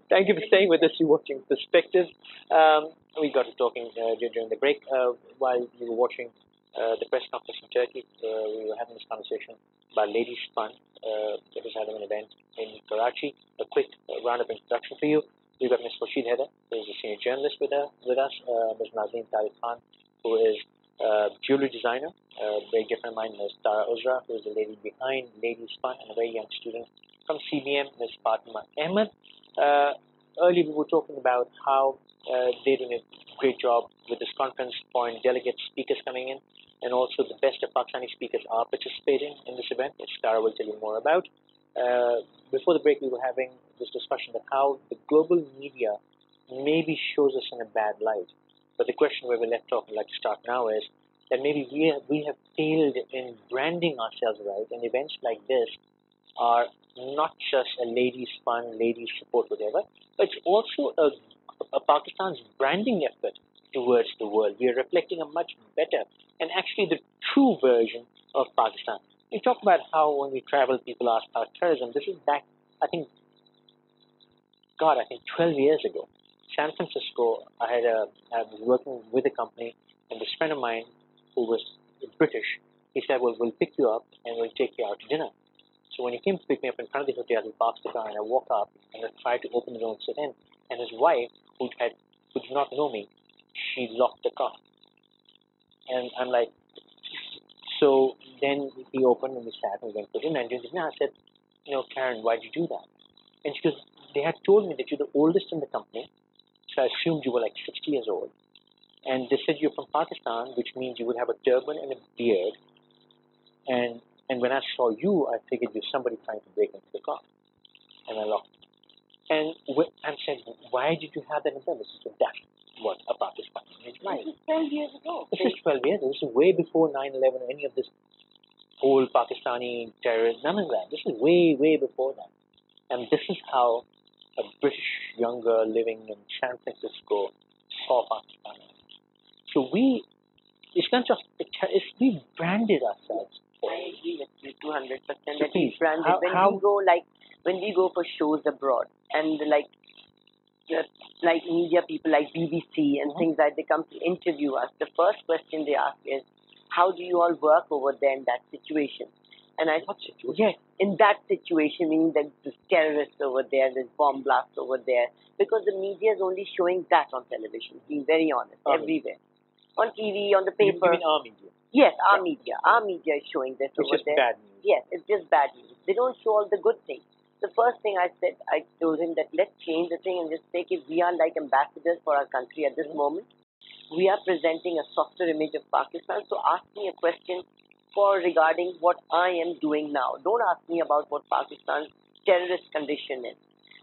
Thank you for staying with us. You're watching Perspective. We got to talking during the break while you were watching the press conference in Turkey. We were having this conversation about Ladies Fun that was having an event in Karachi. A quick roundup introduction for you. We've got Ms. Khursheed Hyder, who is a senior journalist with us. Ms. Nazneen Tariq Khan, who is a jewelry designer. A very different of mine, Ms. Tara Uzra, who is the lady behind Ladies Fun and a very young student from CBM, Ms. Fatima. Ahmed. Earlier we were talking about how they're doing a great job with this conference, foreign delegates, speakers coming in, and also the best of Pakistani speakers are participating in this event, which Tara will tell you more about. Before the break, we were having this discussion about how the global media maybe shows us in a bad light. But the question where we left off, I'd like to start now, is that maybe we have failed in branding ourselves right, and events like this are not just a ladies' fun, ladies' support, whatever, but it's also a Pakistan's branding effort towards the world. We are reflecting a much better and actually the true version of Pakistan. We talk about how when we travel, people ask about terrorism. This is back, I think 12 years ago. San Francisco, I was working with a company, and this friend of mine who was British, he said, well, we'll pick you up and we'll take you out to dinner. So when he came to pick me up in front of the hotel, he parks the car, and I walk up and I try to open the door and sit in. And his wife, who did not know me, she locked the car. And I'm like, so then he opened and we sat and we went to dinner. And I said, Karen, why'd you do that? And she goes, they had told me that you're the oldest in the company, so I assumed you were like 60 years old. And they said you're from Pakistan, which means you would have a turban and a beard. And when I saw you, I figured you're somebody trying to break into the car. And I locked it. And I said, why did you have that in mind? She said, that's what a Pakistani is like. This is 12 years ago. This is 12 years ago. This is way before 9/11 or any of this whole Pakistani terrorism. None of that. This is way, way before that. And this is how a British young girl living in San Francisco saw Pakistan. So it's not just, we branded ourselves. I agree with you 200%. So That please, we branded. When we go for shows abroad, and like media people like BBC and things like, they come to interview us, the first question they ask is, how do you all work over there in that situation? And I thought, yes, in that situation, meaning that there's terrorists over there, there's bomb blasts over there, because the media is only showing that on television, being very honest, everywhere. On TV, on the paper. You mean our media? Yes, our media. Our media is showing this it's over just there. Bad news. Yes, it's just bad news. They don't show all the good things. The first thing I said, I told him that let's change the thing and just take it. We are like ambassadors for our country at this moment. We are presenting a softer image of Pakistan. So ask me a question regarding what I am doing now. Don't ask me about what Pakistan's terrorist condition is.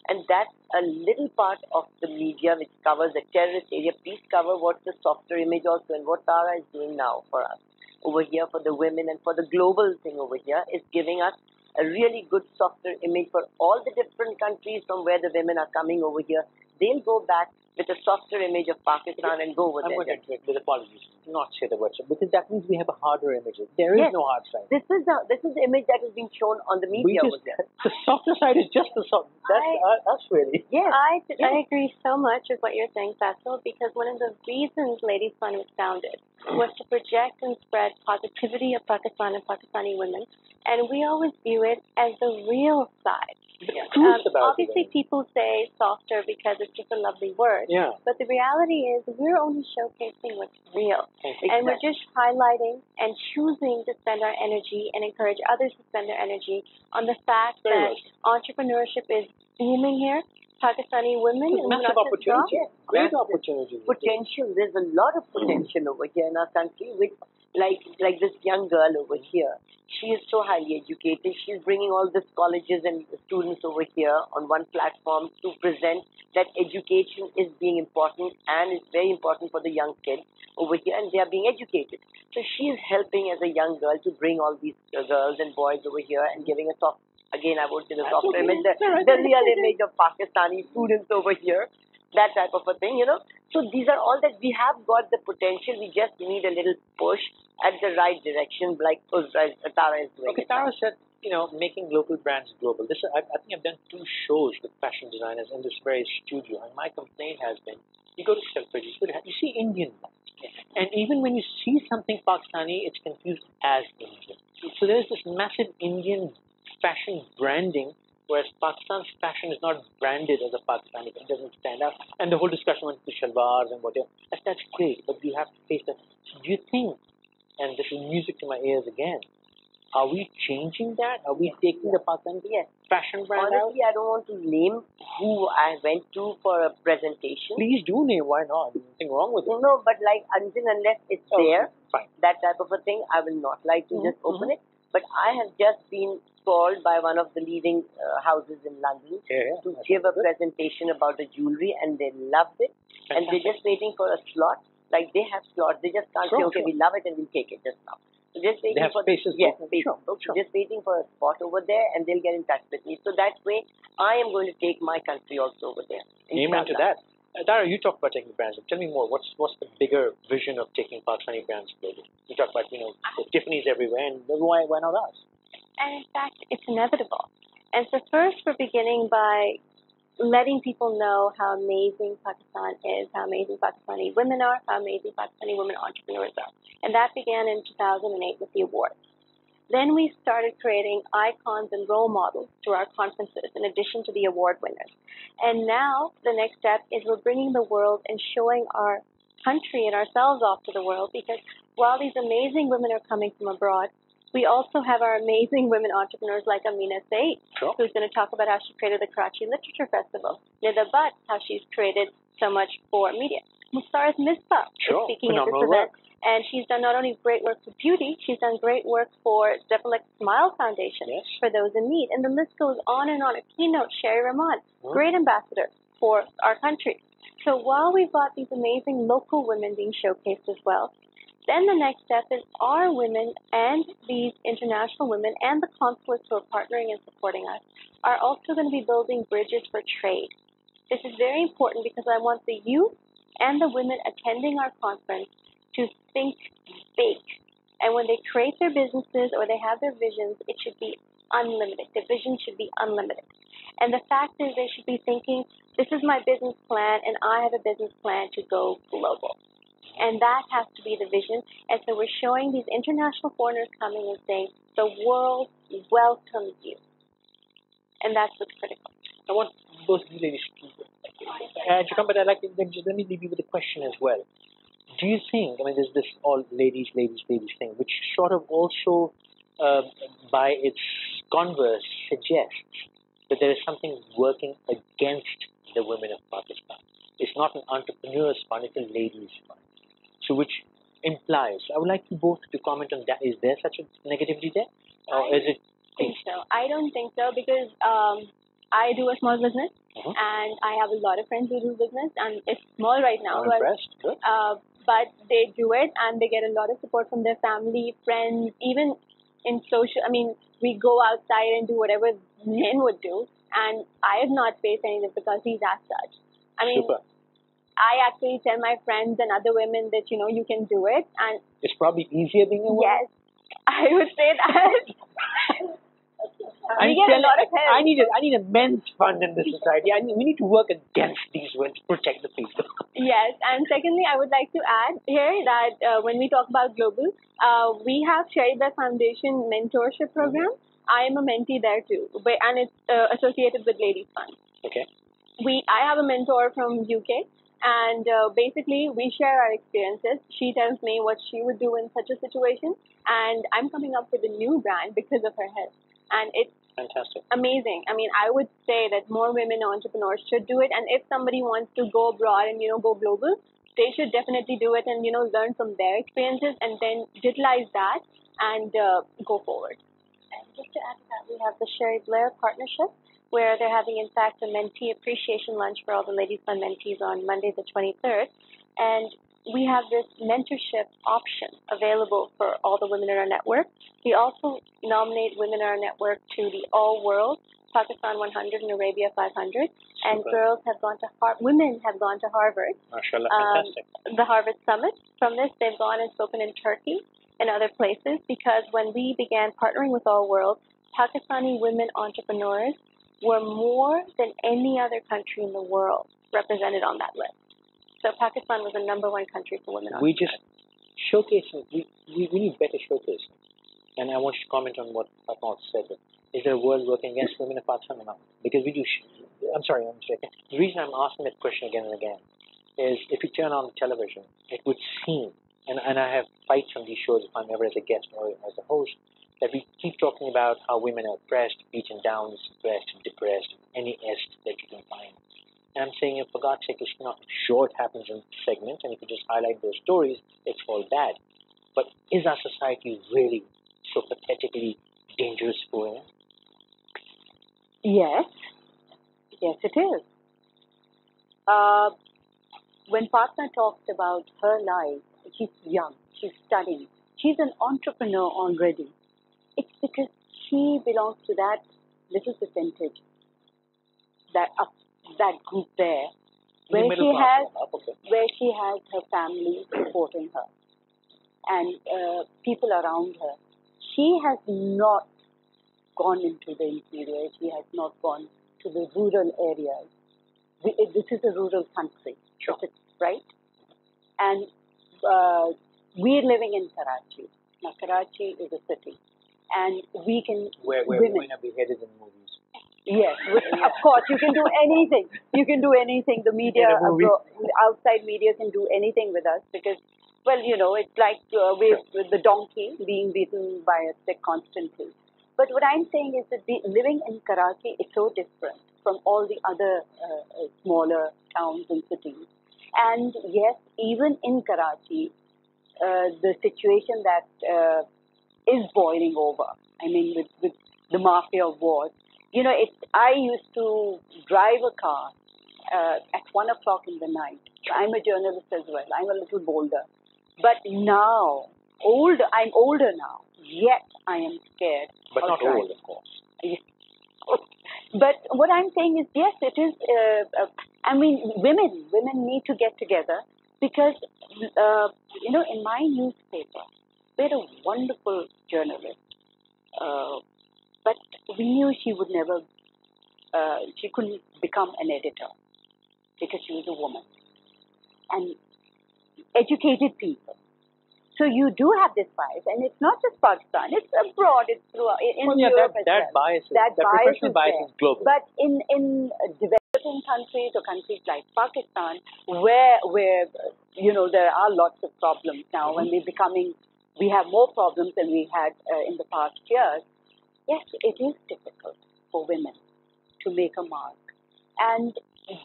And that's a little part of the media which covers the terrorist area. Please cover what's the softer image also, and what Tara is doing now for us over here, for the women, and for the global thing over here, is giving us a really good softer image for all the different countries from where the women are coming over here. They'll go back with a softer image of Pakistan and go over there. I'm going to interrupt with apologies. Not say the word, because that means we have a harder image. There is no hard side. This is the image that is being shown on the media over there. The softer side is just the soft. That's us really. Yes. I agree so much with what you're saying, Faisal, because one of the reasons Ladies Fund was founded was to project and spread positivity of Pakistan and Pakistani women, and we always view it as the real side. Obviously, people say softer because it's just a lovely word. Yeah. But the reality is we're only showcasing what's real. Exactly. And we're just highlighting and choosing to spend our energy and encourage others to spend their energy on the fact that entrepreneurship is booming here. Pakistani women. There's massive opportunity. Great opportunity. Potential. There's a lot of potential over here in our country, which like this young girl over here. She is so highly educated. She's bringing all these colleges and students over here on one platform to present that education is being important and is very important for the young kids over here, and they are being educated. So she is helping as a young girl to bring all these girls and boys over here and giving a soft, again I won't say the soft image, the real image of Pakistani students over here, that type of a thing, you know. So these are all that we have got the potential. We just need a little push at the right direction, like Tara is doing. Okay, Tara said, making local brands global. I think I've done 2 shows with fashion designers in this very studio, and my complaint has been, you go to Selfridges, you see Indian brands, and even when you see something Pakistani, it's confused as Indian. So there's this massive Indian fashion branding, whereas Pakistan's fashion is not branded as a Pakistani, it doesn't stand out. And the whole discussion went to shalwars and whatever. That's great, but you have to face that. So do you think, and this is music to my ears again, are we changing that? Are we taking the Pakistani fashion brand Honestly, out? I don't want to name who I went to for a presentation. Please do name, why not? There's nothing wrong with it. No, but like until unless it's there, fine. that type of a thing, I will not like to just open it. But I have just been called by one of the leading houses in London to give a presentation about the jewelry, and they loved it. Fantastic. And they're just waiting for a slot. Like they have slots, they just can't say, okay, we love it and we'll take it just now. So just waiting they have for spaces. Yes, Sure. just waiting for a spot over there, and they'll get in touch with me. So that way, I am going to take my country also over there. Amen to that. Tara, you talk about taking brands. Tell me more. What's the bigger vision of taking Pakistani brands global? You talk about the Tiffany's everywhere, and why not us? And in fact, it's inevitable. And so first, we're beginning by letting people know how amazing Pakistan is, how amazing Pakistani women are, how amazing Pakistani women entrepreneurs are. And that began in 2008 with the awards. Then we started creating icons and role models through our conferences, in addition to the award winners. And now the next step is we're bringing the world and showing our country and ourselves off to the world, because while these amazing women are coming from abroad, we also have our amazing women entrepreneurs like Amina Saeed, who's going to talk about how she created the Karachi Literature Festival. Nida Butt, how she's created so much for media. Mustaraz Misbah is speaking at this event. And she's done not only great work for beauty, she's done great work for Definitely Smile Foundation for those in need. And the list goes on and on. A keynote, Sherry Rahman, great ambassador for our country. So while we've got these amazing local women being showcased as well, then the next step is our women and these international women and the consulates who are partnering and supporting us are also going to be building bridges for trade. This is very important because I want the youth and the women attending our conference to think big. And when they create their businesses or they have their visions, it should be unlimited. The vision should be unlimited. And the fact is they should be thinking, this is my business plan and I have a business plan to go global. And that has to be the vision. And so we're showing these international foreigners coming and saying, the world welcomes you. And that's what's critical. I want both of you ladies to come, but I'd like to let me leave you with a question as well. Do you think, there's this all ladies thing, which sort of also, by its converse, suggests that there is something working against the women of Pakistan. It's not an entrepreneur's fund, it's a ladies' fund. So which implies, I would like you both to comment on that. Is there such a negativity there? Or is it? I don't think so because I do a small business and I have a lot of friends who do business, and it's small right now. I'm impressed. Good. But they do it and they get a lot of support from their family, friends, even in social. We go outside and do whatever men would do, and I have not faced any difficulties as such. Super. I actually tell my friends and other women that, you can do it. And it's probably easier being a woman? Yes, I would say that. We get a lot of help. I need a men's fund in this society. We need to work against these women to protect the people. Yes, and secondly, I would like to add here that when we talk about global, we have Sherry Beth Foundation mentorship program. I am a mentee there too, and it's associated with Ladies Fund. Okay. I have a mentor from UK. And basically, we share our experiences. She tells me what she would do in such a situation. And I'm coming up with a new brand because of her help. And it's fantastic, amazing. I would say that more women entrepreneurs should do it. And if somebody wants to go abroad and, go global, they should definitely do it and, learn from their experiences and then utilize that and go forward. And just to add to that, we have the Sherry Blair partnership, where they're having, in fact, a mentee appreciation lunch for all the Ladies Fund mentees on Monday the 23rd. And we have this mentorship option available for all the women in our network. We also nominate women in our network to the All World, Pakistan 100 and Arabia 500. And girls have gone to women have gone to Harvard. MashaAllah, fantastic. The Harvard Summit. From this, they've gone and spoken in Turkey and other places, because when we began partnering with All World, Pakistani women entrepreneurs were more than any other country in the world represented on that list. So Pakistan was the #1 country for women We entrepreneurs. just showcasing, we need better showcasing. And I want you to comment on what Fatima said. Is there a world working against women in Pakistan or not? Because we do, I'm sorry, I'm mistaken. The reason I'm asking that question again and again is if you turn on the television, it would seem, and I have fights on these shows if I'm ever as a guest or as a host, that we keep talking about how women are oppressed, beaten down, suppressed, depressed, any est that you can find. And I'm saying, for God's sake, it's not sure it happens in segments, and if you just highlight those stories, it's all bad. But is our society really so pathetically dangerous for women? Yes. Yes, it is. When Fatima talks about her life, she's young, she's studying, she's an entrepreneur already. It's because she belongs to that little percentage, that group there, where she has her family supporting her and people around her. She has not gone into the interior. She has not gone to the rural areas. This is a rural country, sure, right? And we're living in Karachi. Now, Karachi is a city, and we can where women are beheaded in movies. Yes, of course, you can do anything. You can do anything. The media, outside media can do anything with us because, well, it's like with the donkey being beaten by a stick constantly. But what I'm saying is that living in Karachi is so different from all the other smaller towns and cities. And yes, even in Karachi, the situation that is boiling over, I mean, with the mafia wars, I used to drive a car at 1 o'clock in the night. I'm a journalist as well. I'm a little bolder. But now, I'm older now, yet I am scared. But not old, of course. But what I'm saying is, yes, it is, women need to get together because, in my newspaper, we had a wonderful journalist, but we knew she would never, she couldn't become an editor because she was a woman. And educated people. So you do have this bias, and it's not just Pakistan; it's abroad. It's throughout in Europe as well. That professional bias is global. But in developing countries or countries like Pakistan, where there are lots of problems now, and we have more problems than we had in the past years. Yes, it is difficult for women to make a mark, and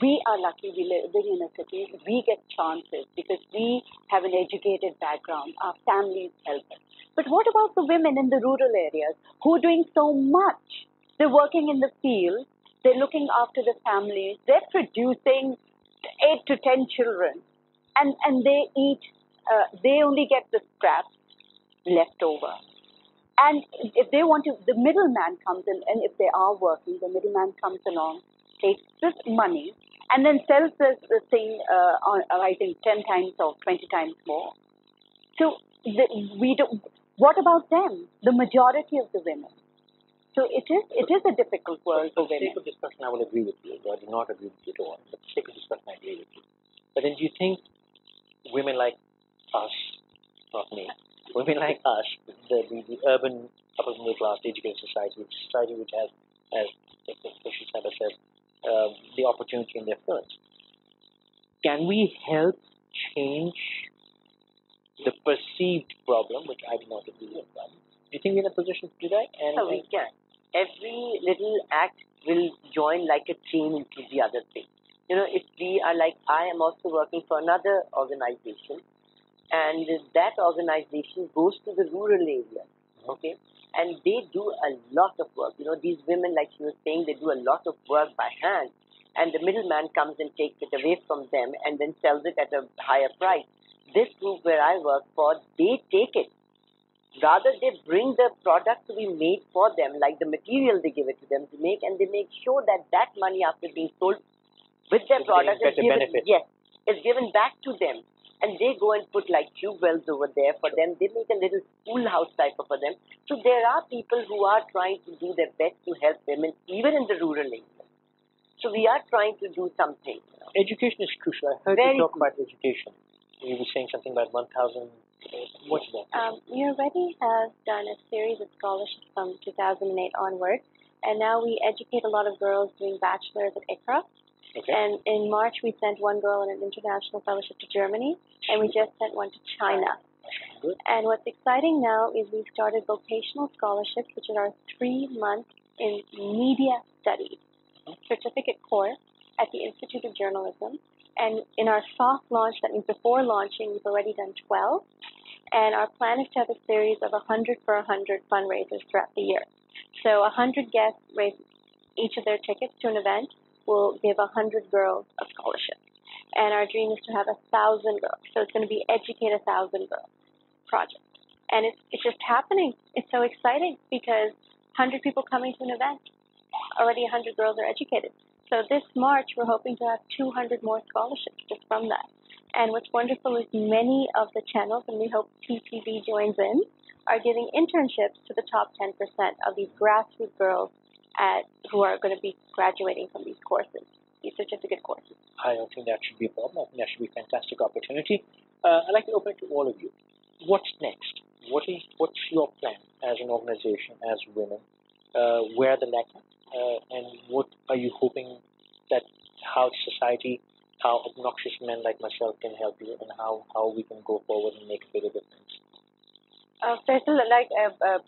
we are lucky we live in a city. We get chances because we have an educated background. Our families help us. But what about the women in the rural areas who are doing so much? They're working in the field. They're looking after the families. They're producing 8 to 10 children. And they eat, they only get the scraps left over. And if they want to, the middleman comes in, and if they are working, the middleman comes along, takes this money, and then sells the thing, I think, 10 times or 20 times more. So what about them? The majority of the women. So it is a difficult world for women. For the sake of discussion, I will agree with you. I do not agree with you at all. For the sake of discussion, I agree with you. But then do you think women like us, not me, women like us, the urban upper middle class, educated society which has, as Khursheed said, the opportunity and the influence, can we help change the perceived problem, which I do not agree with? Do you think we're in a position to do that? So we can. Every little act will join like a chain into the other thing. if we are like, I am also working for another organization, and that organization goes to the rural areas, okay? And they do a lot of work. These women, like she was saying, they do a lot of work by hand. And the middleman comes and takes it away from them and then sells it at a higher price. This group where I work for, they take it. Rather, they bring the product to be made for them, like the material they give it to them to make, and they make sure that that money after being sold with their product is given back to them. And they go and put like tube wells over there for them. They make a little schoolhouse type of for them. So there are people who are trying to do their best to help women, even in the rural areas. So we are trying to do something. Education is crucial. I heard you talk about education. You were saying something about 1,000. What's that? Already has done a series of scholarships from 2008 onward, and now we educate a lot of girls doing bachelors at ICRA. Okay. And in March, we sent one girl on an international fellowship to Germany, and we just sent one to China. Good. And what's exciting now is we've started vocational scholarships, which is our 3-month in media studies certificate course at the Institute of Journalism. And in our soft launch, that means before launching, we've already done 12. And our plan is to have a series of 100 for 100 fundraisers throughout the year. So 100 guests raise each of their tickets to an event. Will give 100 girls a scholarship. And our dream is to have 1,000 girls. So it's going to be Educate 1,000 Girls project. And it's just happening. It's so exciting because 100 people coming to an event, already 100 girls are educated. So this March, we're hoping to have 200 more scholarships just from that. And what's wonderful is many of the channels, and we hope TTV joins in, are giving internships to the top 10% of these grassroots girls who are going to be graduating from these courses, these certificate courses. I don't think that should be a problem. I think that should be a fantastic opportunity. I'd like to open it to all of you. What's next? What's your plan as an organization, as women? Where are the lacking? And what are you hoping that how society, how obnoxious men like myself can help you, and how we can go forward and make a bigger difference? Faisal, like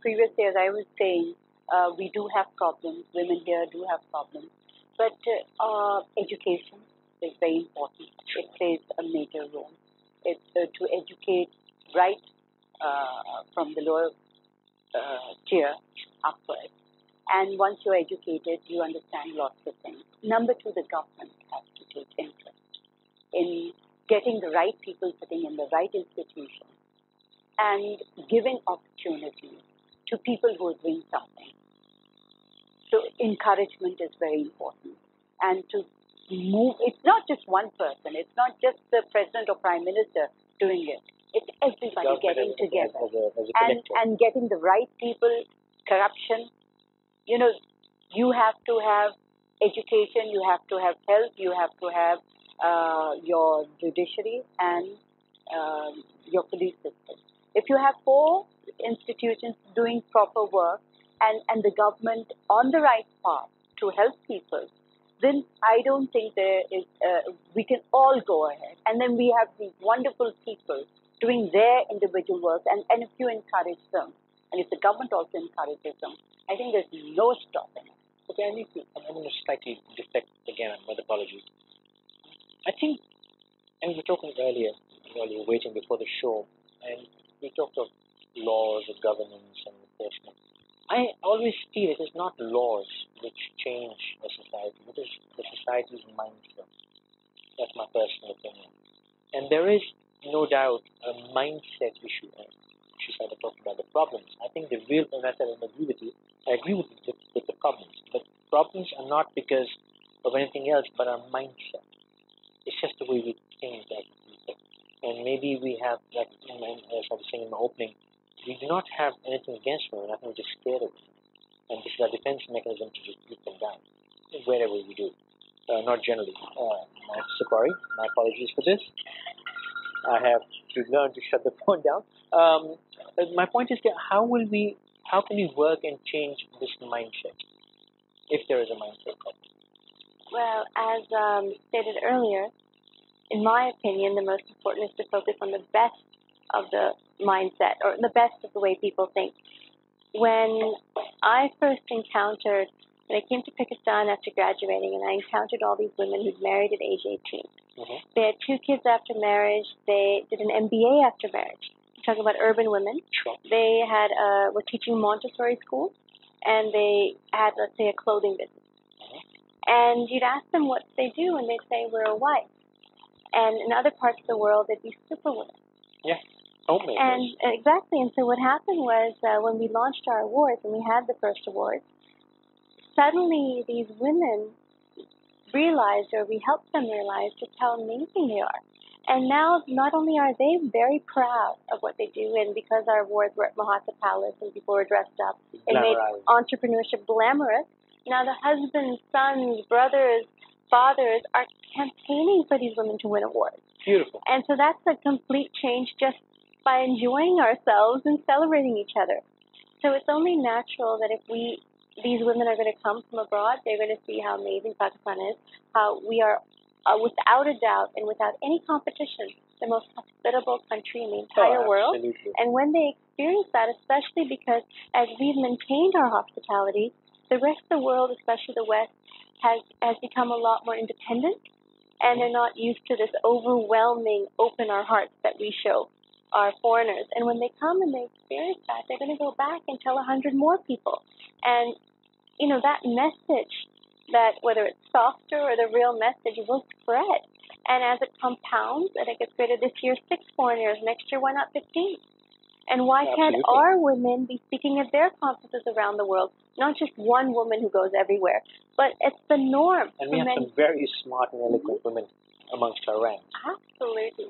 previously, as I was saying, we do have problems. Women here do have problems. But education is very important. It plays a major role. It's to educate right from the lower tier upwards. And once you're educated, you understand lots of things. Number 2, the government has to take interest in getting the right people sitting in the right institutions and giving opportunities to people who are doing something. So encouragement is very important. And to move, it's not just one person. It's not just the president or prime minister doing it. It's everybody getting together and getting the right people. Corruption, you have to have education, you have to have health, you have to have your judiciary and your police system. If you have 4 institutions doing proper work and the government on the right path to help people, then I don't think there is, we can all go ahead. And then we have these wonderful people doing their individual work, and if you encourage them, and if the government also encourages them, I think there's no stopping it. Okay, I'm going to slightly deflect again, my apologies. I think, and we were talking earlier, while we were waiting before the show, and we talked of laws of governance and enforcement. I always feel it is not laws which change a society, it is the society's mindset. That's my personal opinion. And there is no doubt a mindset issue. She started talking about the problems. I think the real, and I agree with you, I agree with the problems. But problems are not because of anything else, but our mindset. It's just the way we think as people. And maybe we have, like as I was saying in my opening, we do not have anything against women. I think we're just scared of them. And this is our defense mechanism to just keep them down, wherever we do. Not generally. Sorry, my apologies for this. I have to learn to shut the phone down. My point is that how can we work and change this mindset, if there is a mindset problem? Well, as stated earlier, in my opinion, the most important is to focus on the best of the mindset, or the best of the way people think. When I first encountered, And I came to Pakistan after graduating, and I encountered all these women who'd married at age 18. They had 2 kids after marriage. They did an MBA after marriage. I'm talking about urban women. Sure. They had were teaching Montessori school, and they had, let's say, a clothing business. And you'd ask them what they do, and they'd say, we're a wife. And in other parts of the world, they'd be superwomen. Yeah, homemakers. And exactly. And so what happened was when we launched our awards, and we had the first awards, suddenly these women realized, or we helped them realize, just how amazing they are. And now not only are they very proud of what they do, and because our awards were at Mahatma Palace and people were dressed up, it made entrepreneurship glamorous. Now the husbands, sons, brothers, fathers are campaigning for these women to win awards. Beautiful. And so that's a complete change just by enjoying ourselves and celebrating each other. So it's only natural that if these women are going to come from abroad, they're going to see how amazing Pakistan is, how we are, without a doubt and without any competition, the most hospitable country in the entire world. Absolutely. And when they experience that, especially because as we've maintained our hospitality, the rest of the world, especially the West, has become a lot more independent, and they're not used to this overwhelming open our hearts that we show our foreigners. And when they come and they experience that, they're going to go back and tell 100 more people. And, that message, that whether it's softer or the real message, will spread. And as it compounds and it gets greater, this year 6 foreigners, next year why not 15? And why can't our women be speaking at their conferences around the world? Not just one woman who goes everywhere, but it's the norm. And we have some very smart and eloquent women amongst our ranks. Absolutely.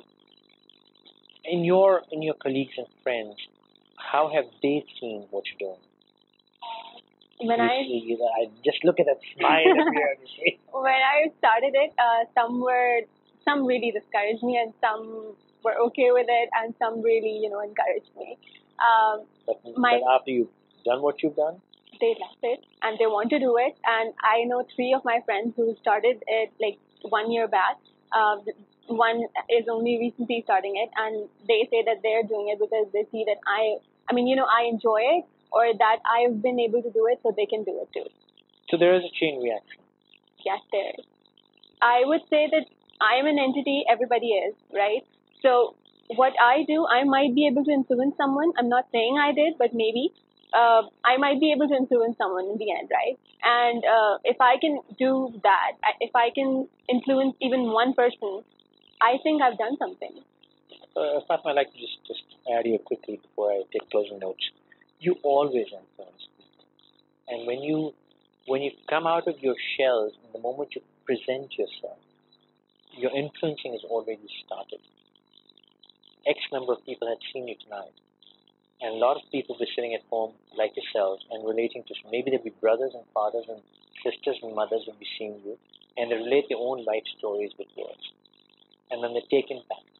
In your colleagues and friends, how have they seen what you're doing? I just look at that smile appear on your face. When I started it, some really discouraged me, and some were okay with it, and some really, encouraged me. But after you've done what you've done? They love it, and they want to do it. And I know 3 of my friends who started it like 1 year back. One is only recently starting it, and they say that they're doing it because they see that I enjoy it, or that I've been able to do it, so they can do it too. So there is a chain reaction. Yes, there is. I would say that I am an entity, everybody is, right? So what I do, I might be able to influence someone. I'm not saying I did, but maybe. I might be able to influence someone in the end, right? And if I can do that, if I can influence even one person, I think I've done something. Fatima, I'd like to just add here quickly before I take closing notes. You always influence people. And when you come out of your shells, and the moment you present yourself, your influencing has already started. X number of people had seen you tonight. And a lot of people were sitting at home like yourselves and relating to, maybe there'll be brothers and fathers and sisters and mothers will be seeing you, and they relate their own life stories with yours. And then they take impact.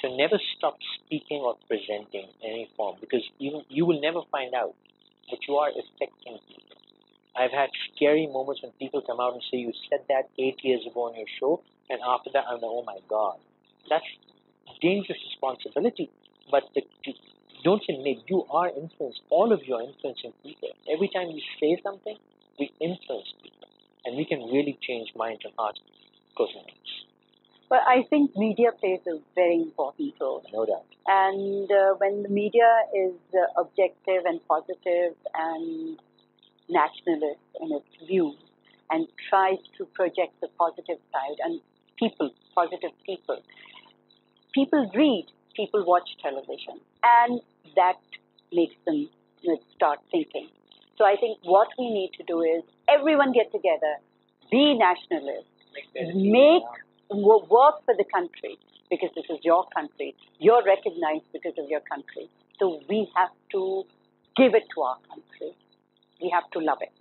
So never stop speaking or presenting in any form, because you will never find out, but you are affecting people. I've had scary moments when people come out and say, you said that 8 years ago on your show, and after that I'm like, oh my God. That's dangerous responsibility. But don't say maybe, you are influenced. All of you are influencing people. Every time we say something, we influence people. And we can really change minds and hearts. But I think media plays a very important role. No doubt. And when the media is objective and positive and nationalist in its views and tries to project the positive side and positive people read, people watch television, and that makes them start thinking. So I think what we need to do is everyone get together, be nationalists, work for the country, because this is your country. You're recognized because of your country. So we have to give it to our country. We have to love it.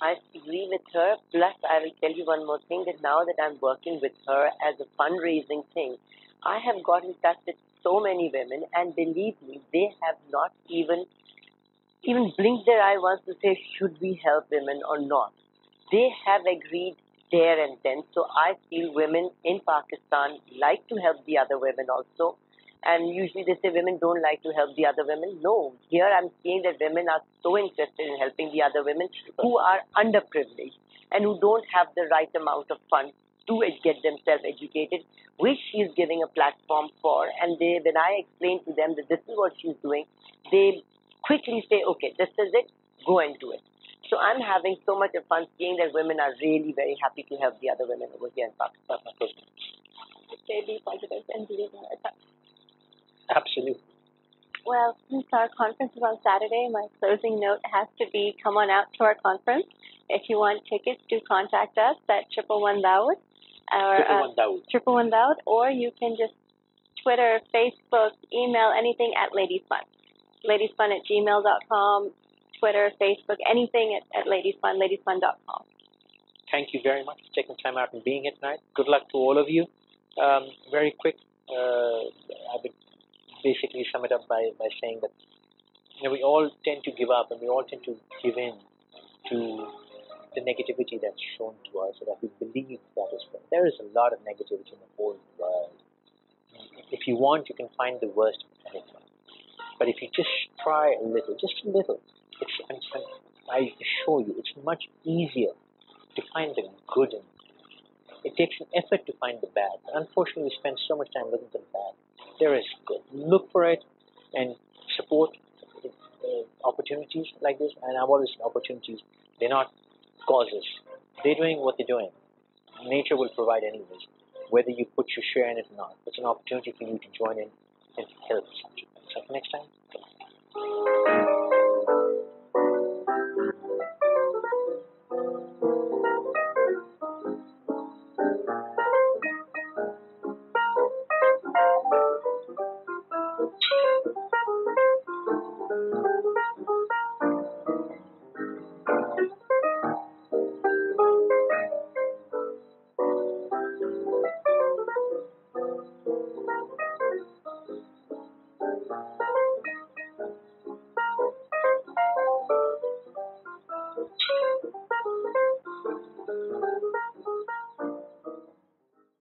I agree with her. Plus, I will tell you one more thing, that now that I'm working with her as a fundraising thing, I have got in touch with so many women, and believe me, they have not even blinked their eye once to say, should we help women or not? They have agreed there and then. So I feel women in Pakistan like to help the other women also. And usually they say women don't like to help the other women. No, here I'm seeing that women are so interested in helping the other women who are underprivileged and who don't have the right amount of funds to get themselves educated, which she's giving a platform for. And when I explain to them that this is what she's doing, they quickly say, okay, this is it, go and do it. So I'm having so much of fun seeing that women are really very happy to help the other women over here in Pakistan. Stay be positive and believe in ourselves. Absolutely. Well, since our conference is on Saturday, my closing note has to be come on out to our conference. If you want tickets, do contact us at 111 Dawood. Or, 111 Dawood, or you can just Twitter, Facebook, email, anything at Ladies Fun. ladiesfun@gmail.com, Twitter, Facebook, anything at ladiesfun, ladiesfun.com. Thank you very much for taking time out and being here tonight. Good luck to all of you. Very quick, I would basically sum it up by saying that we all tend to give up and we all tend to give in to the negativity that's shown to us, so that we believe that is right. There is a lot of negativity in the whole world. If you want, you can find the worst of anything. But if you just try a little, I assure you, it's much easier to find the good in it. It takes an effort to find the bad. Unfortunately, we spend so much time looking for the bad. There is good. Look for it and support opportunities like this. And I've always said opportunities, they're not causes. They're doing what they're doing. Nature will provide anyways, whether you put your share in it or not. It's an opportunity for you to join in and help. So next time.